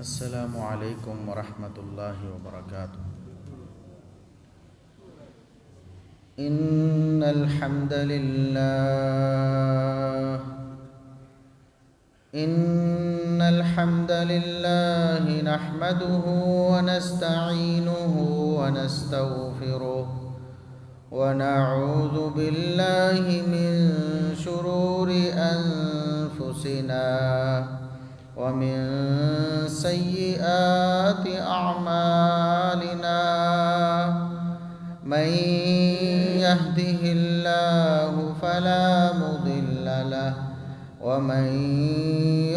السلام علیکم ورحمۃ اللہ وبرکاتہ۔ ان الحمد للہ نحمده ونستعینه ونستغفره ونعوذ باللہ من شرور انفسنا ومن سیئات اعمالنا من يهده الله فلا مضل له ومن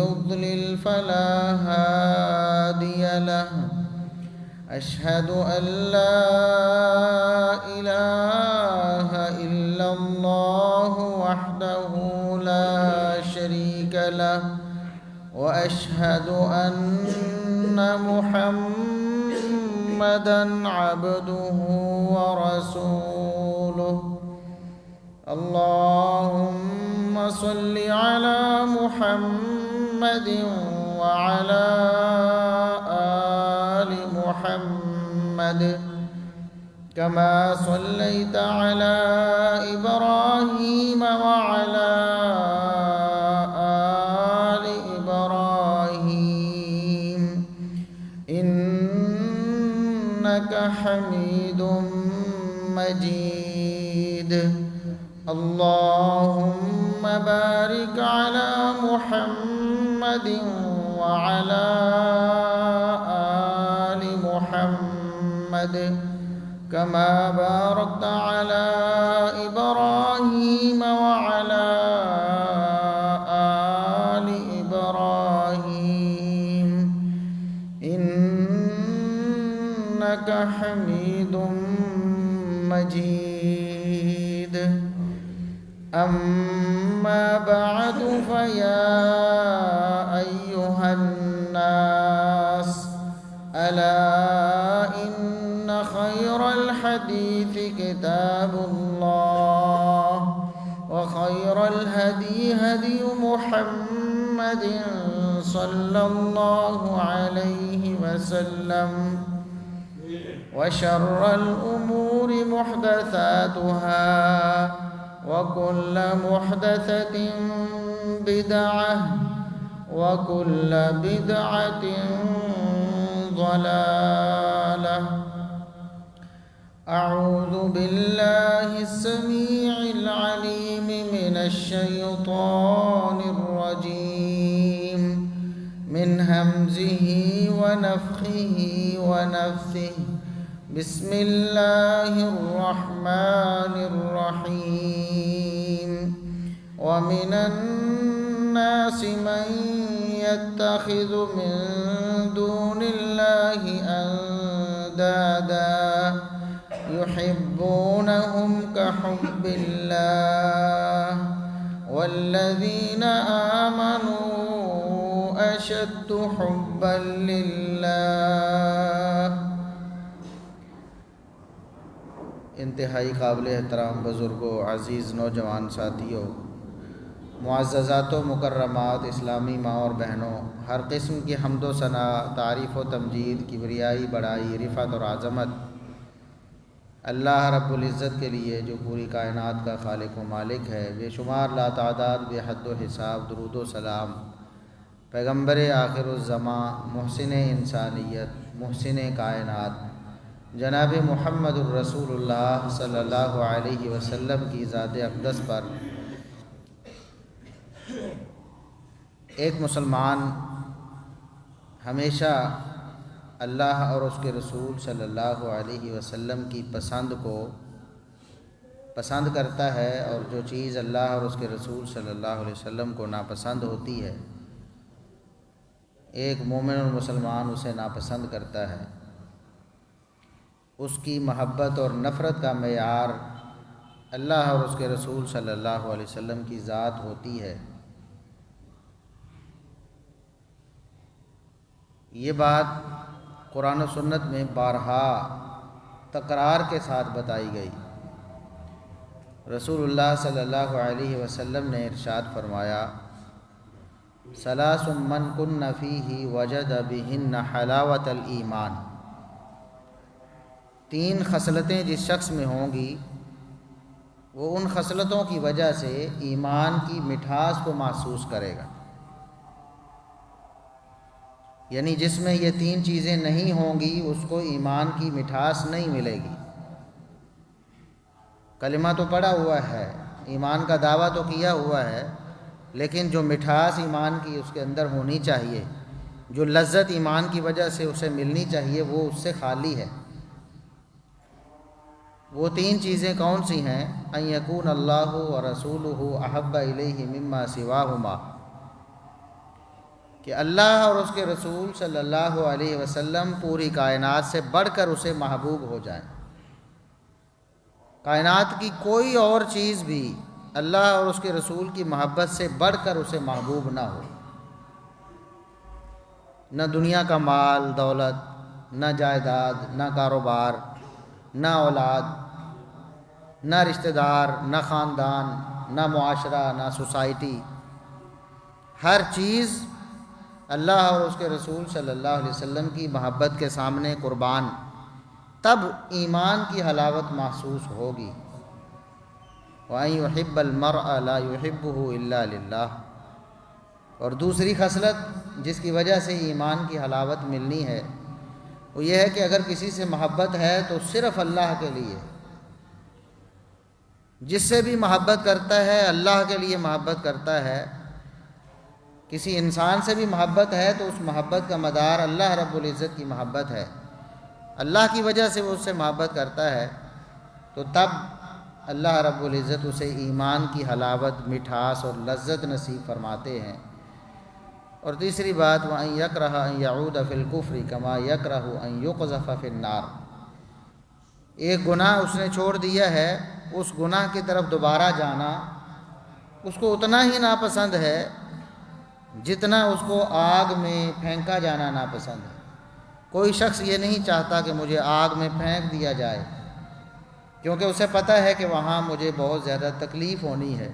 يضلل فلا هادي له أشهد أن لا إله إلا الله وحده لا شريك له وأشهد أن محمدًا عبده ورسوله اللهم صل على محمد وعلى آل محمد كما صليت على إبراهيم وعلى آل إبراهيم إنك حميد مجيد اللهم بارك على محمد وعلى آل محمد كما باركت على إبراهيم وعلى آل إبراهيم إنك حميد مجيد أما بعد فيا أيها الناس ألا إن خير الحديث كتاب الله وخير الهدي هدي محمد صلى الله عليه وسلم وشر الأمور محدثاتها وكل محدثة بدعة وكل بدعة ضلالة أعوذ بالله السميع العليم من الشيطان الرجيم من همزه ونفخه ونفثه بسم الله الرحمن الرحيم ومن الناس من يتخذ من دون الله أندادا يحبونهم كحب الله والذين آمنوا أشد حبا لله۔ انتہائی قابل احترام بزرگوں، عزیز نوجوان ساتھیوں، معززات و مکرمات اسلامی ماں اور بہنوں، ہر قسم کی حمد و ثنا، تعریف و تمجید، کبریائی، بڑائی، رفعت اور عظمت اللہ رب العزت کے لیے جو پوری کائنات کا خالق و مالک ہے۔ بے شمار لا تعداد بے حد و حساب درود و سلام پیغمبر آخر الزماں، محسن انسانیت، محسن کائنات جناب محمد الرسول اللہ صلی اللہ علیہ وسلم کی ذات اقدس پر۔ ایک مسلمان ہمیشہ اللہ اور اس کے رسول صلی اللہ علیہ وسلم کی پسند کو پسند کرتا ہے، اور جو چیز اللہ اور اس کے رسول صلی اللہ علیہ وسلم کو ناپسند ہوتی ہے ایک مومن اور مسلمان اسے ناپسند کرتا ہے۔ اس کی محبت اور نفرت کا معیار اللہ اور اس کے رسول صلی اللہ علیہ وسلم کی ذات ہوتی ہے۔ یہ بات قرآن و سنت میں بارہا تکرار کے ساتھ بتائی گئی۔ رسول اللہ صلی اللہ علیہ وسلم نے ارشاد فرمایا، ثلاث من کن فیہ وجد بہن حلاوت الایمان، تین خصلتیں جس شخص میں ہوں گی وہ ان خصلتوں کی وجہ سے ایمان کی مٹھاس کو محسوس کرے گا۔ یعنی جس میں یہ تین چیزیں نہیں ہوں گی اس کو ایمان کی مٹھاس نہیں ملے گی۔ کلمہ تو پڑھا ہوا ہے، ایمان کا دعویٰ تو کیا ہوا ہے، لیکن جو مٹھاس ایمان کی اس کے اندر ہونی چاہیے، جو لذت ایمان کی وجہ سے اسے ملنی چاہیے، وہ اس سے خالی ہے۔ وہ تین چیزیں کون سی ہیں؟ ان یکون اللہ ورسولہ احب الیہ مما سواہما، کہ اللہ اور اس کے رسول صلی اللہ علیہ وسلم پوری کائنات سے بڑھ کر اسے محبوب ہو جائیں۔ کائنات کی کوئی اور چیز بھی اللہ اور اس کے رسول کی محبت سے بڑھ کر اسے محبوب نہ ہو۔ نہ دنیا کا مال دولت، نہ جائیداد، نہ کاروبار، نہ اولاد، نہ رشتہ دار، نہ خاندان، نہ معاشرہ، نہ سوسائٹی، ہر چیز اللہ اور اس کے رسول صلی اللہ علیہ وسلم کی محبت کے سامنے قربان، تب ایمان کی حلاوت محسوس ہوگی۔ وَأَن يُحِبَّ الْمَرْءَ لَا يُحِبُّهُ إِلَّا لِلَّهِ، اور دوسری خصلت جس کی وجہ سے ایمان کی حلاوت ملنی ہے وہ یہ ہے کہ اگر کسی سے محبت ہے تو صرف اللہ کے لیے، جس سے بھی محبت کرتا ہے اللہ کے لیے محبت کرتا ہے۔ کسی انسان سے بھی محبت ہے تو اس محبت کا مدار اللہ رب العزت کی محبت ہے، اللہ کی وجہ سے وہ اس سے محبت کرتا ہے، تو تب اللہ رب العزت اسے ایمان کی حلاوت، مٹھاس اور لذت نصیب فرماتے ہیں۔ اور تیسری بات، وَأَن يَكْرَهَ أَن يَعُودَ فِي الْكُفْرِ كَمَا يَكْرَهُ أَن يُقْذَفَ فِي النَّارِ، ایک گناہ اس نے چھوڑ دیا ہے، اس گناہ کی طرف دوبارہ جانا اس کو اتنا ہی ناپسند ہے جتنا اس کو آگ میں پھینکا جانا ناپسند ہے۔ کوئی شخص یہ نہیں چاہتا کہ مجھے آگ میں پھینک دیا جائے، کیونکہ اسے پتہ ہے کہ وہاں مجھے بہت زیادہ تکلیف ہونی ہے۔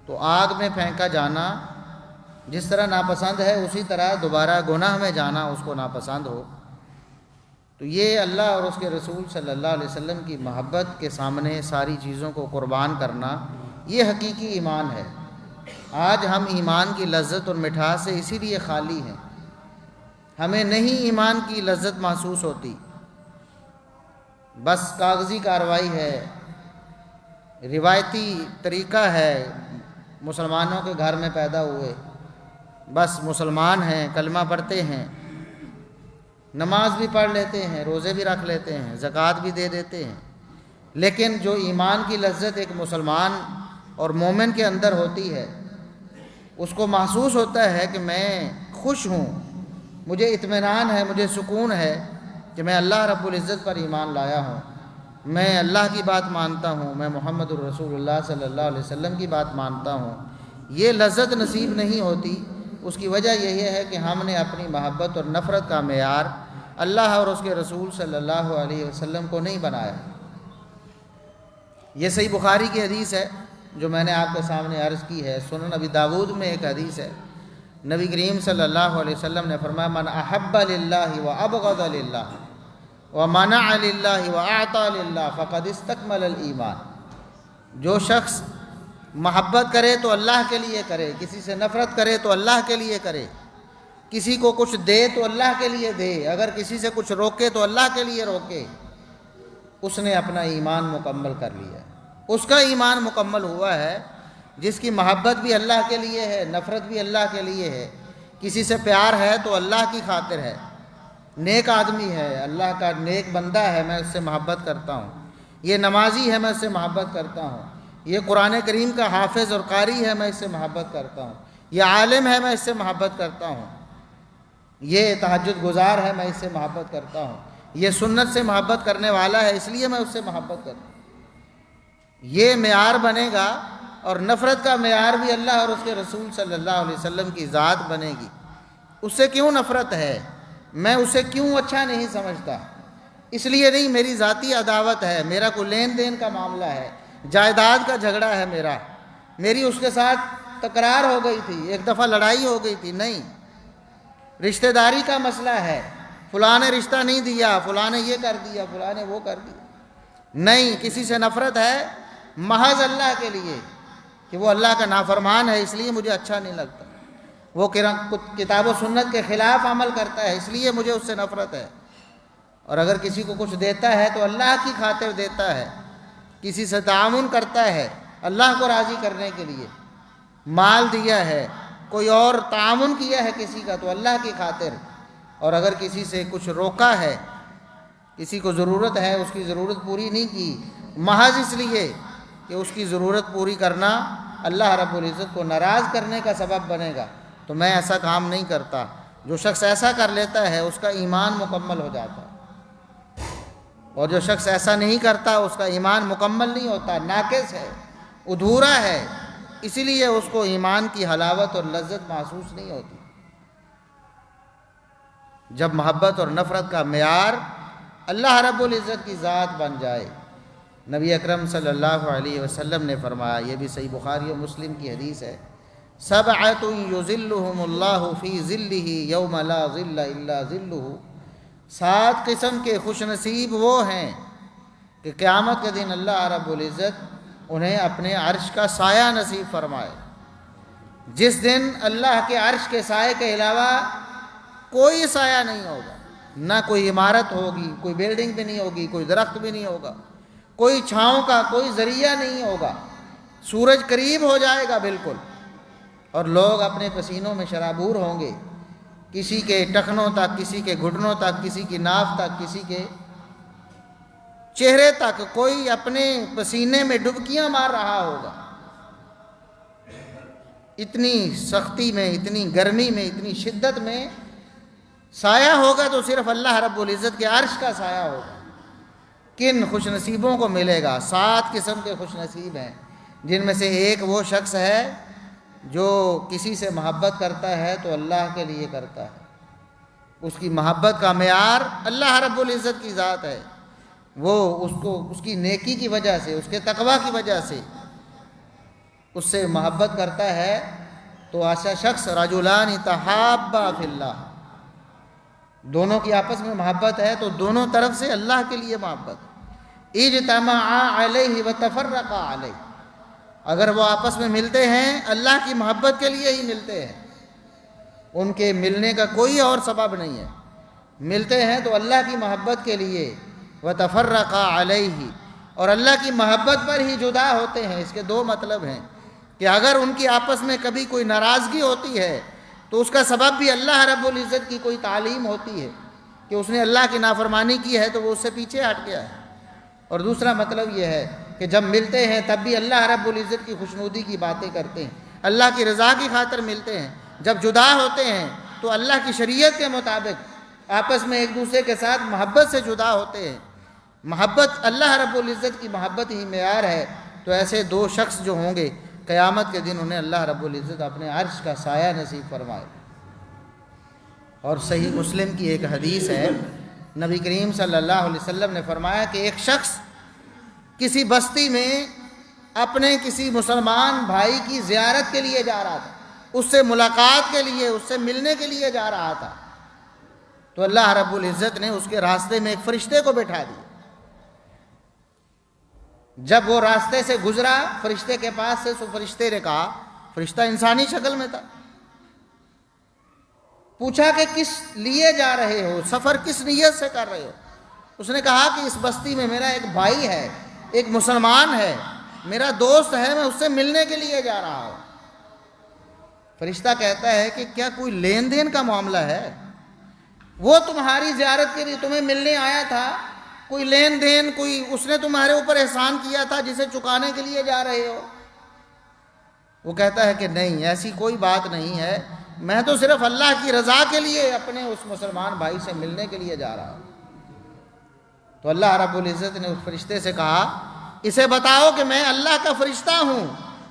تو آگ میں پھینکا جانا جس طرح ناپسند ہے، اسی طرح دوبارہ گناہ میں جانا اس کو ناپسند ہو۔ تو یہ اللہ اور اس کے رسول صلی اللہ علیہ وسلم کی محبت کے سامنے ساری چیزوں کو قربان کرنا، یہ حقیقی ایمان ہے۔ آج ہم ایمان کی لذت اور مٹھاس سے اسی لیے خالی ہیں، ہمیں نہیں ایمان کی لذت محسوس ہوتی، بس کاغذی کارروائی ہے، روایتی طریقہ ہے، مسلمانوں کے گھر میں پیدا ہوئے، بس مسلمان ہیں، کلمہ پڑھتے ہیں، نماز بھی پڑھ لیتے ہیں، روزے بھی رکھ لیتے ہیں، زکوٰۃ بھی دے دیتے ہیں، لیکن جو ایمان کی لذت ایک مسلمان اور مومن کے اندر ہوتی ہے، اس کو محسوس ہوتا ہے کہ میں خوش ہوں، مجھے اطمینان ہے، مجھے سکون ہے کہ میں اللہ رب العزت پر ایمان لایا ہوں، میں اللہ کی بات مانتا ہوں، میں محمد الرسول اللہ صلی اللہ علیہ وسلم کی بات مانتا ہوں۔ یہ لذت نصیب نہیں ہوتی، اس کی وجہ یہی ہے کہ ہم نے اپنی محبت اور نفرت کا معیار اللہ اور اس کے رسول صلی اللہ علیہ وسلم کو نہیں بنایا۔ یہ صحیح بخاری کی حدیث ہے جو میں نے آپ کے سامنے عرض کی ہے۔ سنن ابی داود میں ایک حدیث ہے، نبی کریم صلی اللہ علیہ وسلم نے فرمایا، من احب للہ وابغض للہ ومنع للہ واعطى للہ فقد استکمل الایمان، جو شخص محبت کرے تو اللہ کے لیے کرے، کسی سے نفرت کرے تو اللہ کے لیے کرے، کسی کو کچھ دے تو اللہ کے لیے دے، اگر کسی سے کچھ روکے تو اللہ کے لیے روکے، اس نے اپنا ایمان مکمل کر لیا۔ اس کا ایمان مکمل ہوا ہے جس کی محبت بھی اللہ کے لیے ہے، نفرت بھی اللہ کے لیے ہے، کسی سے پیار ہے تو اللہ کی خاطر ہے، نیک آدمی ہے، اللہ کا نیک بندہ ہے، میں اس سے محبت کرتا ہوں، یہ نمازی ہے، میں اس سے محبت کرتا ہوں، یہ قرآن کریم کا حافظ اور قاری ہے، میں اس سے محبت کرتا ہوں، یہ عالم ہے، میں اس سے محبت کرتا ہوں، یہ تہجد گزار ہے، میں اس سے محبت کرتا ہوں، یہ سنت سے محبت کرنے والا ہے، اس لیے میں اس سے محبت کرتا ہوں۔ یہ معیار بنے گا، اور نفرت کا معیار بھی اللہ اور اس کے رسول صلی اللہ علیہ وسلم کی ذات بنے گی۔ اس سے کیوں نفرت ہے، میں اسے کیوں اچھا نہیں سمجھتا، اس لیے نہیں، میری ذاتی عداوت ہے، میرا کوئی لین دین کا معاملہ ہے، جائیداد کا جھگڑا ہے، میری اس کے ساتھ تکرار ہو گئی تھی، ایک دفعہ لڑائی ہو گئی تھی، نہیں، رشتہ داری کا مسئلہ ہے، فلاں نے رشتہ نہیں دیا، فلاں نے یہ کر دیا، فلاں نے وہ کر دیا، نہیں، کسی سے نفرت ہے محض اللہ کے لیے کہ وہ اللہ کا نافرمان ہے اس لیے مجھے اچھا نہیں لگتا، وہ کتاب و سنت کے خلاف عمل کرتا ہے اس لیے مجھے اس سے نفرت ہے، اور اگر کسی کو کچھ دیتا ہے تو اللہ کی خاطر دیتا ہے، کسی سے تعاون کرتا ہے اللہ کو راضی کرنے کے لیے، مال دیا ہے، کوئی اور تعاون کیا ہے کسی کا تو اللہ کی خاطر، اور اگر کسی سے کچھ روکا ہے، کسی کو ضرورت ہے اس کی ضرورت پوری نہیں کی محض اس لیے کہ اس کی ضرورت پوری کرنا اللہ رب العزت کو ناراض کرنے کا سبب بنے گا، تو میں ایسا کام نہیں کرتا۔ جو شخص ایسا کر لیتا ہے اس کا ایمان مکمل ہو جاتا ہے، اور جو شخص ایسا نہیں کرتا اس کا ایمان مکمل نہیں ہوتا، ناقص ہے، ادھورا ہے، اسی لیے اس کو ایمان کی حلاوت اور لذت محسوس نہیں ہوتی۔ جب محبت اور نفرت کا معیار اللہ رب العزت کی ذات بن جائے، نبی اکرم صلی اللہ علیہ وسلم نے فرمایا، یہ بھی صحیح بخاری و مسلم کی حدیث ہے، سبعۃ یظلھم اللہ فی ظلہ یوم لا ظل الا ظلہ، 7 قسم کے خوش نصیب وہ ہیں کہ قیامت کے دن اللہ رب العزت انہیں اپنے عرش کا سایہ نصیب فرمائے۔ جس دن اللہ کے عرش کے سائے کے علاوہ کوئی سایہ نہیں ہوگا، نہ کوئی عمارت ہوگی، کوئی بلڈنگ بھی نہیں ہوگی، کوئی درخت بھی نہیں ہوگا، کوئی چھاؤں کا کوئی ذریعہ نہیں ہوگا، سورج قریب ہو جائے گا بالکل، اور لوگ اپنے پسینوں میں شرابور ہوں گے، کسی کے ٹخنوں تک، کسی کے گھٹنوں تک، کسی کی ناف تک، کسی کے چہرے تک، کوئی اپنے پسینے میں ڈبکیاں مار رہا ہوگا، اتنی سختی میں، اتنی گرمی میں، اتنی شدت میں سایہ ہوگا تو صرف اللہ رب العزت کے عرش کا سایہ ہوگا۔ کن خوش نصیبوں کو ملے گا؟ 7 قسم کے خوش نصیب ہیں، جن میں سے ایک وہ شخص ہے جو کسی سے محبت کرتا ہے تو اللہ کے لیے کرتا ہے، اس کی محبت کا معیار اللہ رب العزت کی ذات ہے، وہ اس کی نیکی کی وجہ سے، اس کے تقوی کی وجہ سے اس سے محبت کرتا ہے، تو ایسا شخص رجلان تحابا فی اللہ، دونوں کی آپس میں محبت ہے تو دونوں طرف سے اللہ کے لیے محبت، اجتمعا علیہ وتفرقا علیہ، اگر وہ آپس میں ملتے ہیں اللہ کی محبت کے لیے ہی ملتے ہیں، ان کے ملنے کا کوئی اور سبب نہیں ہے، ملتے ہیں تو اللہ کی محبت کے لیے، وتفرقا علیہ، اور اللہ کی محبت پر ہی جدا ہوتے ہیں۔ اس کے 2 مطلب ہیں کہ اگر ان کی آپس میں کبھی کوئی ناراضگی ہوتی ہے تو اس کا سبب بھی اللہ رب العزت کی کوئی تعلیم ہوتی ہے کہ اس نے اللہ کی نافرمانی کی ہے تو وہ اس سے پیچھے ہٹ گیا ہے، اور دوسرا مطلب یہ ہے کہ جب ملتے ہیں تب بھی اللہ رب العزت کی خوشنودی کی باتیں کرتے ہیں، اللہ کی رضا کی خاطر ملتے ہیں، جب جدا ہوتے ہیں تو اللہ کی شریعت کے مطابق آپس میں ایک دوسرے کے ساتھ محبت سے جدا ہوتے ہیں، محبت اللہ رب العزت کی محبت ہی معیار ہے، تو ایسے 2 شخص جو ہوں گے قیامت کے دن انہیں اللہ رب العزت اپنے عرش کا سایہ نصیب فرمائے۔ اور صحیح مسلم کی ایک حدیث ہے، نبی کریم صلی اللہ علیہ وسلم نے فرمایا کہ ایک شخص کسی بستی میں اپنے کسی مسلمان بھائی کی زیارت کے لیے جا رہا تھا، اس سے ملاقات کے لیے، اس سے ملنے کے لیے جا رہا تھا، تو اللہ رب العزت نے اس کے راستے میں ایک فرشتے کو بٹھا دیا۔ جب وہ راستے سے گزرا فرشتے کے پاس سے، تو فرشتے نے کہا، فرشتہ انسانی شکل میں تھا، پوچھا کہ کس لیے جا رہے ہو، سفر کس نیت سے کر رہے ہو؟ اس نے کہا کہ اس بستی میں میرا ایک بھائی ہے، ایک مسلمان ہے، میرا دوست ہے، میں اس سے ملنے کے لیے جا رہا ہوں۔ فرشتہ کہتا ہے کہ کیا کوئی لین دین کا معاملہ ہے؟ وہ تمہاری زیارت کے لیے تمہیں ملنے آیا تھا، کوئی لین دین، کوئی اس نے تمہارے اوپر احسان کیا تھا جسے چکانے کے لیے جا رہے ہو؟ وہ کہتا ہے کہ نہیں، ایسی کوئی بات نہیں ہے، میں تو صرف اللہ کی رضا کے لیے اپنے اس مسلمان بھائی سے ملنے کے لیے جا رہا ہوں۔ تو اللہ رب العزت نے اس فرشتے سے کہا، اسے بتاؤ کہ میں اللہ کا فرشتہ ہوں،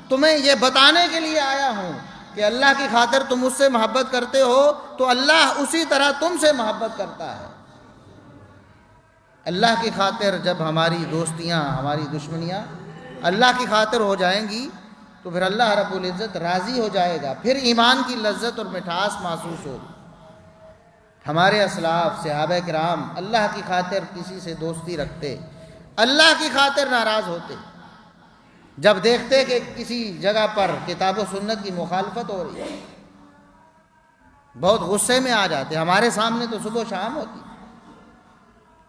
تمہیں یہ بتانے کے لیے آیا ہوں کہ اللہ کی خاطر تم مجھ سے محبت کرتے ہو تو اللہ اسی طرح تم سے محبت کرتا ہے۔ اللہ کی خاطر جب ہماری دوستیاں، ہماری دشمنیاں اللہ کی خاطر ہو جائیں گی تو پھر اللہ رب العزت راضی ہو جائے گا، پھر ایمان کی لذت اور مٹھاس محسوس ہوگی۔ ہمارے اسلاف صحابہ کرام اللہ کی خاطر کسی سے دوستی رکھتے، اللہ کی خاطر ناراض ہوتے، جب دیکھتے کہ کسی جگہ پر کتاب و سنت کی مخالفت ہو رہی ہے بہت غصے میں آ جاتے۔ ہمارے سامنے تو صبح و شام ہوتی۔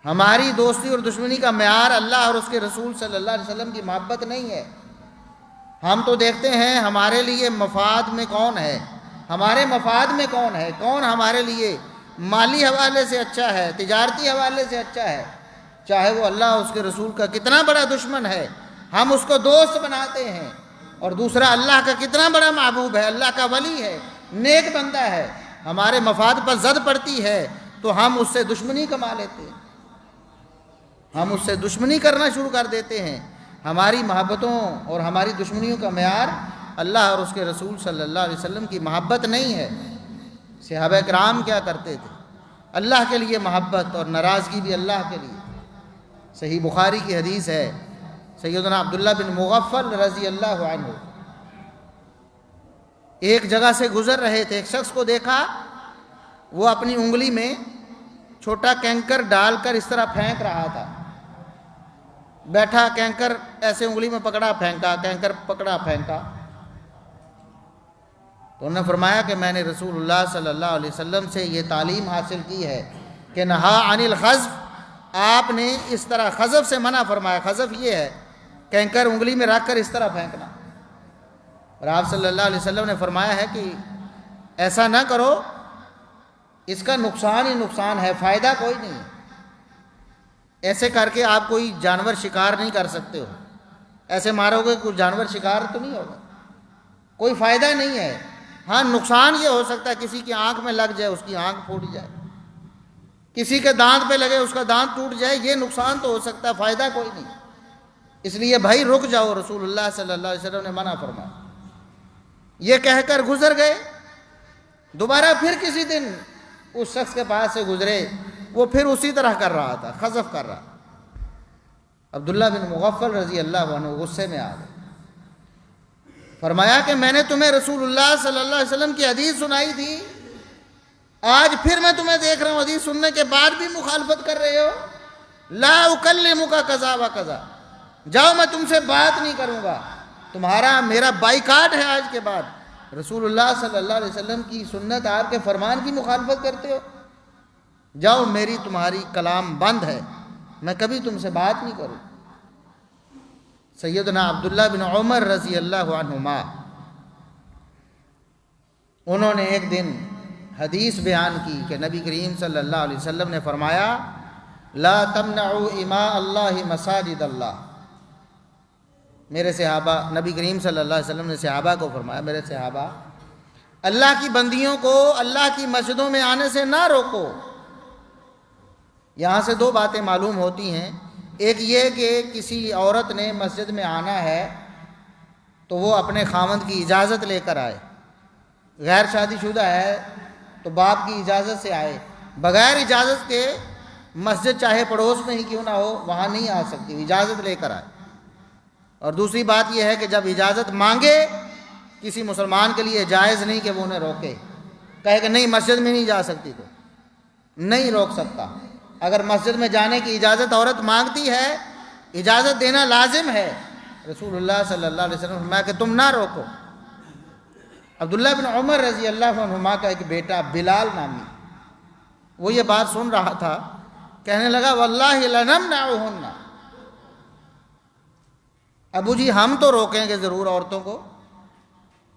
ہماری دوستی اور دشمنی کا معیار اللہ اور اس کے رسول صلی اللہ علیہ وسلم کی محبت نہیں ہے۔ ہم تو دیکھتے ہیں ہمارے لیے مفاد میں کون ہے، ہمارے مفاد میں کون ہے، کون ہمارے لیے مالی حوالے سے اچھا ہے، تجارتی حوالے سے اچھا ہے، چاہے وہ اللہ اور اس کے رسول کا کتنا بڑا دشمن ہے ہم اس کو دوست بناتے ہیں، اور دوسرا اللہ کا کتنا بڑا محبوب ہے، اللہ کا ولی ہے، نیک بندہ ہے، ہمارے مفاد پر زد پڑتی ہے تو ہم اس سے دشمنی کما لیتے ہیں، ہم اس سے دشمنی کرنا شروع کر دیتے ہیں۔ ہماری محبتوں اور ہماری دشمنیوں کا معیار اللہ اور اس کے رسول صلی اللہ علیہ وسلم کی محبت نہیں ہے۔ صحابہ کرام کیا کرتے تھے؟ اللہ کے لیے محبت اور ناراضگی بھی اللہ کے لیے۔ صحیح بخاری کی حدیث ہے، سیدنا عبداللہ بن مغفل رضی اللہ عنہ ایک جگہ سے گزر رہے تھے، ایک شخص کو دیکھا وہ اپنی انگلی میں چھوٹا کینکر ڈال کر اس طرح پھینک رہا تھا، بیٹھا کینکر ایسے انگلی میں پکڑا پھینکا، کینکر پکڑا پھینکا۔ تو انہوں نے فرمایا کہ میں نے رسول اللہ صلی اللہ علیہ وسلم سے یہ تعلیم حاصل کی ہے کہ نہا عن الخزف، آپ نے اس طرح خزف سے منع فرمایا۔ خزف یہ ہے کینکر انگلی میں رکھ کر اس طرح پھینکنا، اور آپ صلی اللہ علیہ وسلم نے فرمایا ہے کہ ایسا نہ کرو، اس کا نقصان ہی نقصان ہے، فائدہ کوئی نہیں۔ ایسے کر کے آپ کوئی جانور شکار نہیں کر سکتے ہو، ایسے مارو گے کوئی جانور شکار تو نہیں ہوگا، کوئی فائدہ نہیں ہے۔ ہاں نقصان یہ ہو سکتا ہے کسی کی آنکھ میں لگ جائے، اس کی آنکھ پھوٹ جائے، کسی کے دانت پہ لگے اس کا دانت ٹوٹ جائے، یہ نقصان تو ہو سکتا ہے، فائدہ کوئی نہیں۔ اس لیے بھائی رک جاؤ، رسول اللہ صلی اللہ علیہ وسلم نے منع فرمایا۔ یہ کہہ کر گزر گئے، دوبارہ پھر کسی دن اس شخص کے پاس سے گزرے، وہ پھر اسی طرح کر رہا تھا، خزف کر رہا۔ عبداللہ بن مغفل رضی اللہ عنہ غصے میں آ گئے، فرمایا کہ میں نے تمہیں رسول اللہ صلی اللہ علیہ وسلم کی حدیث سنائی تھی، آج پھر میں تمہیں دیکھ رہا ہوں حدیث سننے کے بعد بھی مخالفت کر رہے ہو۔ لا اکلمک کذا و کذا، جاؤ میں تم سے بات نہیں کروں گا، تمہارا میرا بائیکاٹ ہے آج کے بعد۔ رسول اللہ صلی اللہ علیہ وسلم کی سنت، آپ کے فرمان کی مخالفت کرتے ہو، جاؤ میری تمہاری کلام بند ہے، میں کبھی تم سے بات نہیں کروں۔ سیدنا عبداللہ بن عمر رضی اللہ عنہما، انہوں نے ایک دن حدیث بیان کی کہ نبی کریم صلی اللہ علیہ وسلم نے فرمایا لا تمنعوا اماء اللہ مساجد اللہ۔ میرے صحابہ، نبی کریم صلی اللہ علیہ وسلم نے صحابہ کو فرمایا، میرے صحابہ اللہ کی بندیوں کو اللہ کی مسجدوں میں آنے سے نہ روکو۔ یہاں سے دو باتیں معلوم ہوتی ہیں، ایک یہ کہ کسی عورت نے مسجد میں آنا ہے تو وہ اپنے خاوند کی اجازت لے کر آئے، غیر شادی شدہ ہے تو باپ کی اجازت سے آئے، بغیر اجازت کے مسجد چاہے پڑوس میں ہی کیوں نہ ہو وہاں نہیں آ سکتی، اجازت لے کر آئے۔ اور دوسری بات یہ ہے کہ جب اجازت مانگے کسی مسلمان کے لیے جائز نہیں کہ وہ انہیں روکے، کہے کہ نہیں مسجد میں نہیں جا سکتی، تو نہیں روک سکتا۔ اگر مسجد میں جانے کی اجازت عورت مانگتی ہے، اجازت دینا لازم ہے۔ رسول اللہ صلی اللہ علیہ وسلم نے فرمایا کہ تم نہ روکو۔ عبداللہ بن عمر رضی اللہ عنہما کا ایک بیٹا بلال نامی، وہ یہ بات سن رہا تھا، کہنے لگا واللہ لنمنعہن، ابو جی ہم تو روکیں گے ضرور عورتوں کو،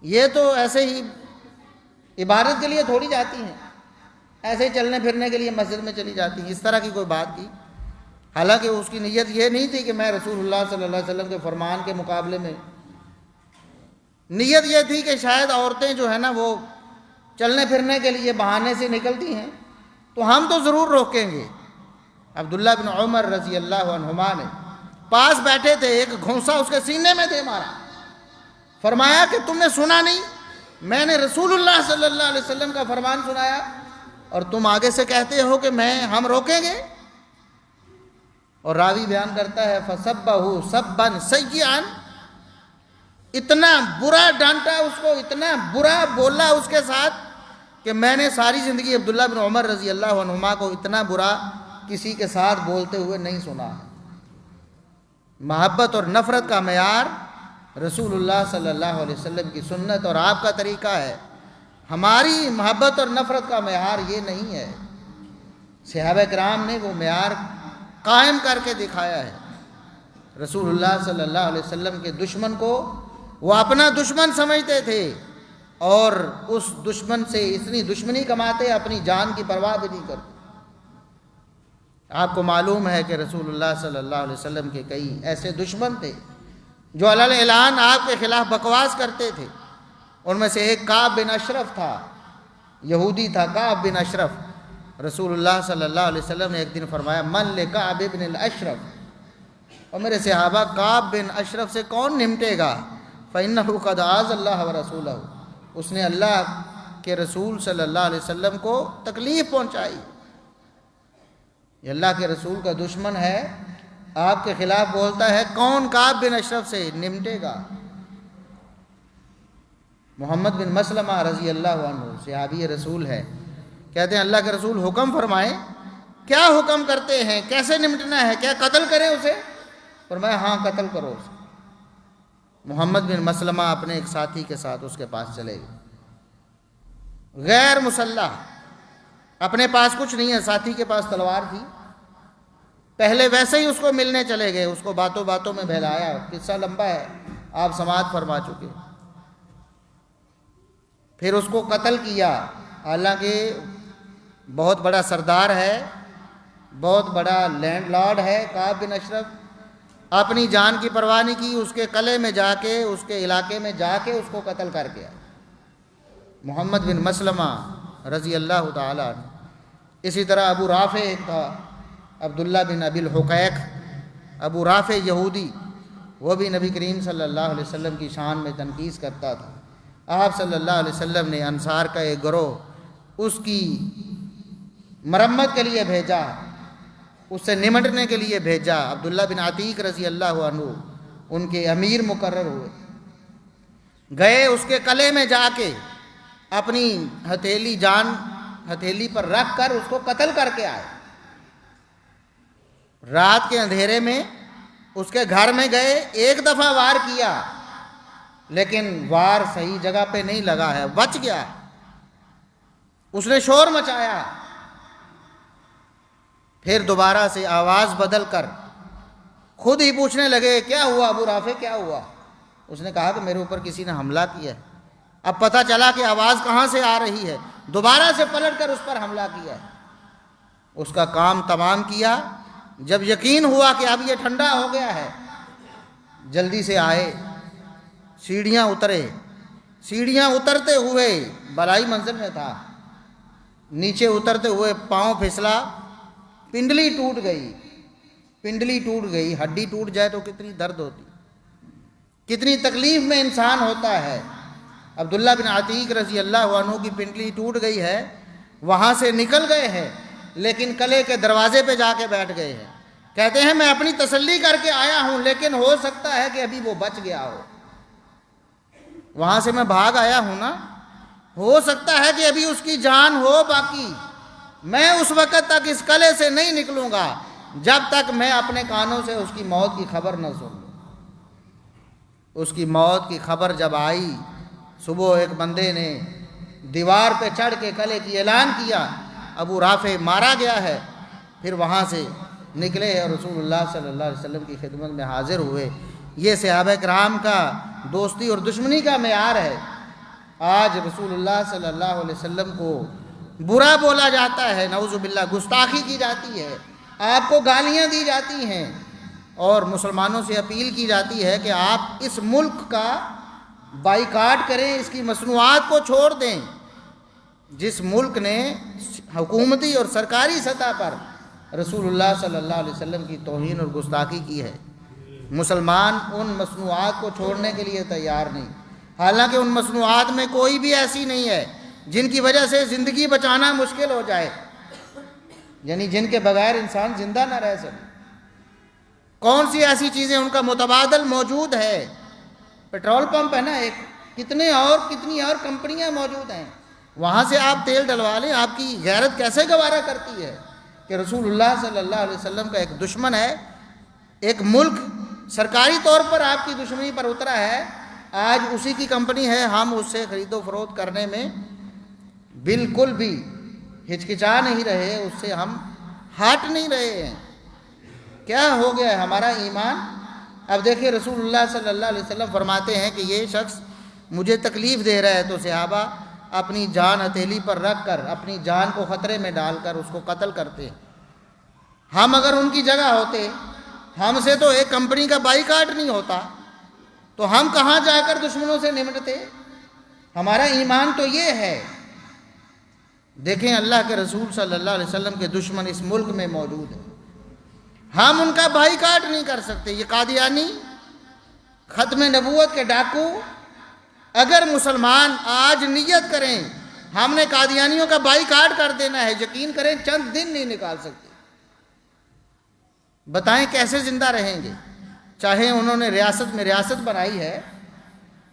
یہ تو ایسے ہی عبادت کے لیے تھوڑی جاتی ہیں، ایسے ہی چلنے پھرنے کے لیے مسجد میں چلی جاتی ہیں، اس طرح کی کوئی بات کی۔ حالانکہ اس کی نیت یہ نہیں تھی کہ میں رسول اللہ صلی اللہ علیہ وسلم کے فرمان کے مقابلے میں، نیت یہ تھی کہ شاید عورتیں جو ہے نا وہ چلنے پھرنے کے لیے بہانے سے نکلتی ہیں تو ہم تو ضرور روکیں گے۔ عبداللہ بن عمر رضی اللہ عنہما نے پاس بیٹھے تھے، ایک گھونسا اس کے سینے میں دے مارا، فرمایا کہ تم نے سنا نہیں، میں نے رسول اللہ صلی اللہ علیہ وسلم کا فرمان سنایا اور تم آگے سے کہتے ہو کہ ہم روکیں گے۔ اور راوی بیان کرتا ہے فَسَبَّهُ سَبًّا سَيِّئًا، اتنا برا ڈانٹا اس کو، اتنا برا بولا اس کے ساتھ کہ میں نے ساری زندگی عبداللہ بن عمر رضی اللہ عنہما کو اتنا برا کسی کے ساتھ بولتے ہوئے نہیں سنا ہے۔ محبت اور نفرت کا معیار رسول اللہ صلی اللہ علیہ وسلم کی سنت اور آپ کا طریقہ ہے، ہماری محبت اور نفرت کا معیار یہ نہیں ہے۔ صحابہ کرام نے وہ معیار قائم کر کے دکھایا ہے۔ رسول اللہ صلی اللہ علیہ وسلم کے دشمن کو وہ اپنا دشمن سمجھتے تھے، اور اس دشمن سے اتنی دشمنی کماتے اپنی جان کی پرواہ بھی نہیں کرتے۔ آپ کو معلوم ہے کہ رسول اللہ صلی اللہ علیہ وسلم کے کئی ایسے دشمن تھے جو علی اعلان آپ کے خلاف بکواس کرتے تھے۔ ان میں سے ایک کعب بن اشرف تھا، یہودی تھا کعب بن اشرف۔ رسول اللہ صلی اللہ علیہ وسلم نے ایک دن فرمایا من لکعب بن الاشرف، اور میرے صحابہ کعب بن اشرف سے کون نمٹے گا؟ فإنہ قد آذى اللہ ورسولہ، اس نے اللہ کے رسول صلی اللہ علیہ وسلم کو تکلیف پہنچائی۔ یہ اللہ کے رسول کا دشمن ہے، آپ کے خلاف بولتا ہے، کون کعب بن اشرف سے نمٹے گا؟ محمد بن مسلمہ رضی اللہ عنہ صحابی رسول ہے، کہتے ہیں اللہ کے رسول حکم فرمائیں، کیا حکم کرتے ہیں، کیسے نمٹنا ہے، کیا قتل کریں اسے؟ فرمایا ہاں قتل کرو اسے۔ محمد بن مسلمہ اپنے ایک ساتھی کے ساتھ اس کے پاس چلے گئے، غیر مسلح، اپنے پاس کچھ نہیں ہے، ساتھی کے پاس تلوار تھی۔ پہلے ویسے ہی اس کو ملنے چلے گئے، اس کو باتوں باتوں میں بہلایا، قصہ لمبا ہے، آپ سماعت فرما چکے۔ پھر اس کو قتل کیا، حالانکہ بہت بڑا سردار ہے، بہت بڑا لینڈ لارڈ ہے کعب بن اشرف، اپنی جان کی پرواہ نہیں کی، اس کے قلعے میں جا کے، اس کے علاقے میں جا کے اس کو قتل کر گیا محمد بن مسلمہ رضی اللہ تعالیٰ عنہ۔ اسی طرح ابو رافع ایک تھا، عبداللہ بن ابی الحقیق، ابو رافع یہودی، وہ بھی نبی کریم صلی اللہ علیہ وسلم کی شان میں تنقیص کرتا تھا۔ آپ صلی اللہ علیہ وسلم نے انصار کا ایک گروہ اس کی مرمت کے لیے بھیجا، اس سے نمٹنے کے لیے بھیجا۔ عبداللہ بن عتیق رضی اللہ عنہ ان کے امیر مقرر ہوئے، گئے اس کے قلعے میں جا کے اپنی ہتھیلی پر رکھ کر اس کو قتل کر کے آئے۔ رات کے اندھیرے میں اس کے گھر میں گئے، ایک دفعہ وار کیا لیکن وار صحیح جگہ پہ نہیں لگا ہے، بچ گیا۔ اس نے شور مچایا، پھر دوبارہ سے آواز بدل کر خود ہی پوچھنے لگے کیا ہوا ابو رافع، کیا ہوا؟ اس نے کہا کہ میرے اوپر کسی نے حملہ کیا ہے۔ اب پتہ چلا کہ آواز کہاں سے آ رہی ہے، دوبارہ سے پلٹ کر اس پر حملہ کیا ہے۔ اس کا کام تمام کیا، جب یقین ہوا کہ اب یہ ٹھنڈا ہو گیا ہے، جلدی سے آئے، سیڑھیاں اترے، سیڑھیاں اترتے ہوئے بلائی منزل میں تھا، نیچے اترتے ہوئے پاؤں پھسلا، پنڈلی ٹوٹ گئی، پنڈلی ٹوٹ گئی۔ ہڈی ٹوٹ جائے تو کتنی درد ہوتی، کتنی تکلیف میں انسان ہوتا ہے۔ عبداللہ بن عتیق رضی اللہ عنہ کی پنڈلی ٹوٹ گئی ہے، وہاں سے نکل گئے ہیں، لیکن قلعے کے دروازے پہ جا کے بیٹھ گئے ہیں۔ کہتے ہیں میں اپنی تسلی کر کے آیا ہوں، لیکن ہو سکتا ہے کہ ابھی وہ بچ گیا ہو، وہاں سے میں بھاگ آیا ہوں نا، ہو سکتا ہے کہ ابھی اس کی جان ہو باقی۔ میں اس وقت تک اس قلعے سے نہیں نکلوں گا جب تک میں اپنے کانوں سے اس کی موت کی خبر نہ سن لوں۔ اس کی موت کی خبر جب آئی، صبح ایک بندے نے دیوار پہ چڑھ کے قلعے کی اعلان کیا ابو رافع مارا گیا ہے، پھر وہاں سے نکلے اور رسول اللہ صلی اللہ علیہ وسلم کی خدمت میں حاضر ہوئے۔ یہ صحابہ کرام کا دوستی اور دشمنی کا معیار ہے۔ آج رسول اللہ صلی اللہ علیہ وسلم کو برا بولا جاتا ہے، نعوذ باللہ، گستاخی کی جاتی ہے، آپ کو گالیاں دی جاتی ہیں، اور مسلمانوں سے اپیل کی جاتی ہے کہ آپ اس ملک کا بائیکاٹ کریں، اس کی مصنوعات کو چھوڑ دیں۔ جس ملک نے حکومتی اور سرکاری سطح پر رسول اللہ صلی اللہ علیہ وسلم کی توہین اور گستاخی کی ہے، مسلمان ان مصنوعات کو چھوڑنے کے لیے تیار نہیں، حالانکہ ان مصنوعات میں کوئی بھی ایسی نہیں ہے جن کی وجہ سے زندگی بچانا مشکل ہو جائے، یعنی جن کے بغیر انسان زندہ نہ رہ سکے۔ کون سی ایسی چیزیں ان کا متبادل موجود ہے پیٹرول پمپ ہے نا ایک، کتنی اور کمپنیاں موجود ہیں، وہاں سے آپ تیل ڈلوا لیں. آپ کی غیرت کیسے گوارا کرتی ہے کہ رسول اللہ صلی اللہ علیہ وسلم کا ایک دشمن ہے، ایک ملک سرکاری طور پر آپ کی دشمنی پر اترا ہے، آج اسی کی کمپنی ہے، ہم اس سے خرید و فروخت کرنے میں بالکل بھی ہچکچا نہیں رہے، اس سے ہم ہٹ نہیں رہے ہیں. کیا ہو گیا ہے ہمارا ایمان؟ اب دیکھیں رسول اللہ صلی اللہ علیہ وسلم فرماتے ہیں کہ یہ شخص مجھے تکلیف دے رہا ہے، تو صحابہ اپنی جان ہتھیلی پر رکھ کر، اپنی جان کو خطرے میں ڈال کر اس کو قتل کرتے. ہم اگر ان کی جگہ ہوتے، ہم سے تو ایک کمپنی کا بائیکاٹ نہیں ہوتا، تو ہم کہاں جا کر دشمنوں سے نمٹتے؟ ہمارا ایمان تو یہ ہے. دیکھیں اللہ کے رسول صلی اللہ علیہ وسلم کے دشمن اس ملک میں موجود ہیں، ہم ان کا بائیکاٹ نہیں کر سکتے. یہ قادیانی، ختم نبوت کے ڈاکو، اگر مسلمان آج نیت کریں ہم نے قادیانیوں کا بائیکاٹ کر دینا ہے، یقین کریں چند دن نہیں نکال سکتے. بتائیں کیسے زندہ رہیں گے؟ چاہے انہوں نے ریاست میں ریاست بنائی ہے،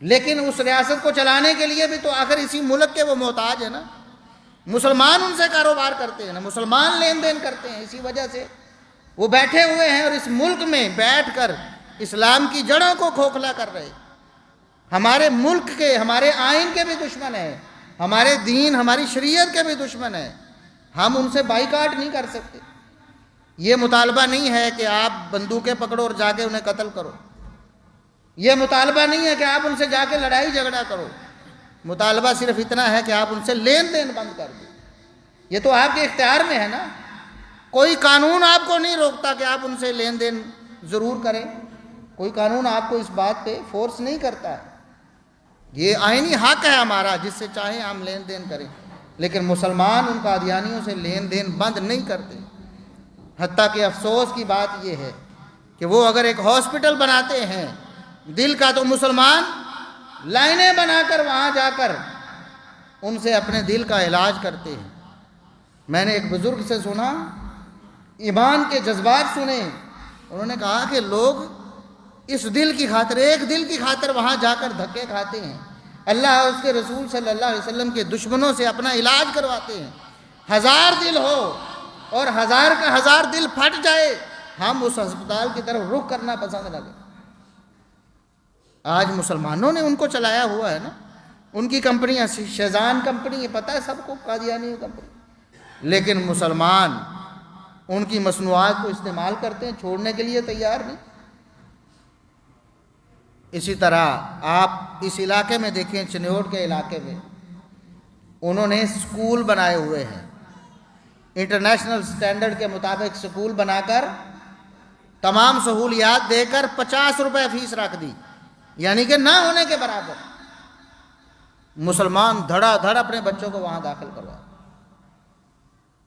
لیکن اس ریاست کو چلانے کے لیے بھی تو آخر اسی ملک کے وہ محتاج ہے نا. مسلمان ان سے کاروبار کرتے ہیں نا، مسلمان لین دین کرتے ہیں، اسی وجہ سے وہ بیٹھے ہوئے ہیں اور اس ملک میں بیٹھ کر اسلام کی جڑوں کو کھوکھلا کر رہے. ہمارے ملک کے، ہمارے آئین کے بھی دشمن ہیں، ہمارے دین، ہماری شریعت کے بھی دشمن ہیں. ہم ان سے بائیکاٹ نہیں کر سکتے. یہ مطالبہ نہیں ہے کہ آپ بندوقیں پکڑو اور جا کے انہیں قتل کرو، یہ مطالبہ نہیں ہے کہ آپ ان سے جا کے لڑائی جھگڑا کرو. مطالبہ صرف اتنا ہے کہ آپ ان سے لین دین بند کر دیں. یہ تو آپ کے اختیار میں ہے نا، کوئی قانون آپ کو نہیں روکتا کہ آپ ان سے لین دین ضرور کریں، کوئی قانون آپ کو اس بات پہ فورس نہیں کرتا ہے. یہ آئینی حق ہے ہمارا، جس سے چاہیں ہم لین دین کریں، لیکن مسلمان ان قادیانیوں سے لین دین بند نہیں کرتے. حتیٰ کہ افسوس کی بات یہ ہے کہ وہ اگر ایک ہاسپٹل بناتے ہیں دل کا، تو مسلمان لائنیں بنا کر وہاں جا کر ان سے اپنے دل کا علاج کرتے ہیں. میں نے ایک بزرگ سے سنا، ایمان کے جذبات سنے، انہوں نے کہا کہ لوگ اس دل کی خاطر، ایک دل کی خاطر وہاں جا کر دھکے کھاتے ہیں، اللہ اور اس کے رسول صلی اللہ علیہ وسلم کے دشمنوں سے اپنا علاج کرواتے ہیں. 1000 دل ہو اور 1000 کا 1000 دل پھٹ جائے، ہم اس ہسپتال کی طرف رخ کرنا پسند نہ کریں. آج مسلمانوں نے ان کو چلایا ہوا ہے نا، ان کی کمپنیاں، شیزان کمپنی، یہ پتہ ہے سب کو، قادیانی کمپنی، لیکن مسلمان ان کی مصنوعات کو استعمال کرتے ہیں، چھوڑنے کے لیے تیار نہیں. اسی طرح آپ اس علاقے میں دیکھیں، چنیوٹ کے علاقے میں انہوں نے سکول بنائے ہوئے ہیں، انٹرنیشنل سٹینڈرڈ کے مطابق سکول بنا کر تمام سہولیات دے کر 50 روپے فیس رکھ دی، یعنی کہ نہ ہونے کے برابر. مسلمان دھڑا دھڑ اپنے بچوں کو وہاں داخل کروا.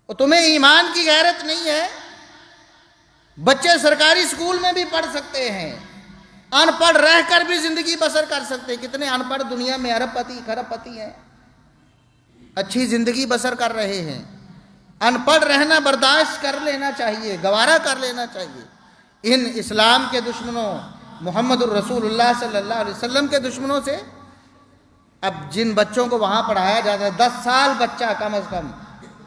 اور تمہیں ایمان کی غیرت نہیں ہے؟ بچے سرکاری سکول میں بھی پڑھ سکتے ہیں، ان پڑھ رہ کر بھی زندگی بسر کر سکتے. کتنے ان پڑھ دنیا میں ارب پتی کھرب پتی ہیں، اچھی زندگی بسر کر رہے ہیں. ان پڑھ رہنا برداشت کر لینا چاہیے، گوارا کر لینا چاہیے. ان اسلام کے دشمنوں، محمد الرسول اللہ صلی اللہ علیہ وسلم کے دشمنوں سے اب جن بچوں کو وہاں پڑھایا جاتا ہے، 10 سال بچہ کم از کم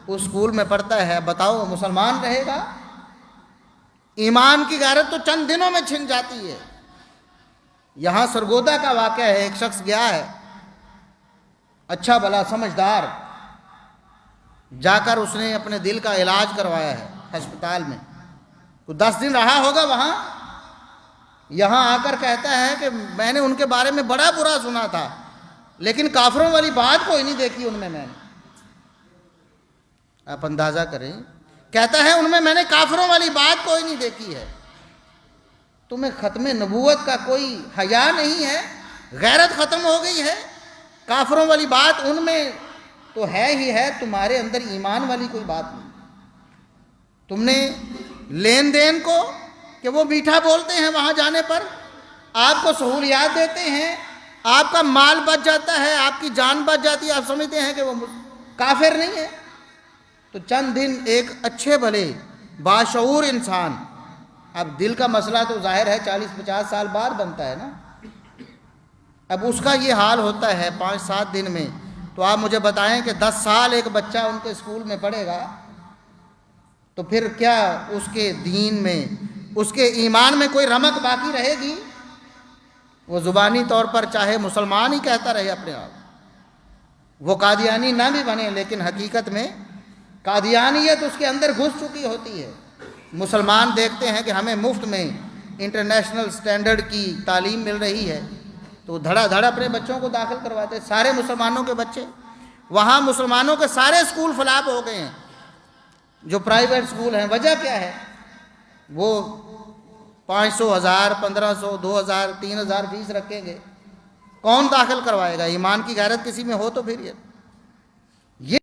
اس اسکول میں پڑھتا ہے، بتاؤ مسلمان رہے گا؟ ایمان کی غیرت تو چند دنوں میں چھن جاتی ہے. یہاں سرگودا کا واقعہ ہے، ایک شخص گیا ہے، اچھا بھلا سمجھدار، جا کر اس نے اپنے دل کا علاج کروایا ہے ہسپتال میں. تو 10 دن رہا ہوگا وہاں، یہاں آ کر کہتا ہے کہ میں نے ان کے بارے میں بڑا برا سنا تھا، لیکن کافروں والی بات کوئی نہیں دیکھی ان میں نے. آپ اندازہ کریں، کہتا ہے ان میں نے کافروں والی بات کوئی نہیں دیکھی ہے. تمہیں ختم نبوت کا کوئی حیا نہیں ہے؟ غیرت ختم ہو گئی ہے؟ کافروں والی بات ان میں تو ہے ہی ہے، تمہارے اندر ایمان والی کوئی بات نہیں. تم نے لین دین کو کہ وہ میٹھا بولتے ہیں، وہاں جانے پر آپ کو سہولیات دیتے ہیں، آپ کا مال بچ جاتا ہے، آپ کی جان بچ جاتی ہے، آپ سمجھتے ہیں کہ وہ کافر نہیں ہے. تو چند دن ایک اچھے بھلے باشعور انسان، اب دل کا مسئلہ تو ظاہر ہے 40-50 سال بعد بنتا ہے نا، اب اس کا یہ حال ہوتا ہے 5-7 دن میں، تو آپ مجھے بتائیں کہ 10 سال ایک بچہ ان کے اسکول میں پڑھے گا تو پھر کیا اس کے دین میں، اس کے ایمان میں کوئی رمق باقی رہے گی؟ وہ زبانی طور پر چاہے مسلمان ہی کہتا رہے اپنے آپ، وہ قادیانی نہ بھی بنے، لیکن حقیقت میں قادیانیت اس کے اندر گھس چکی ہوتی ہے۔ مسلمان دیکھتے ہیں کہ ہمیں مفت میں انٹرنیشنل سٹینڈرڈ کی تعلیم مل رہی ہے تو دھڑا دھڑ اپنے بچوں کو داخل کرواتے، سارے مسلمانوں کے بچے۔ وہاں مسلمانوں کے سارے اسکول فلاب ہو گئے ہیں جو پرائیویٹ اسکول ہیں۔ وجہ کیا ہے؟ وہ 500، 1000، 1500، 2000، 3000 فیس رکھیں گے، کون داخل کروائے گا؟ ایمان کی غیرت کسی میں ہو تو پھر یہ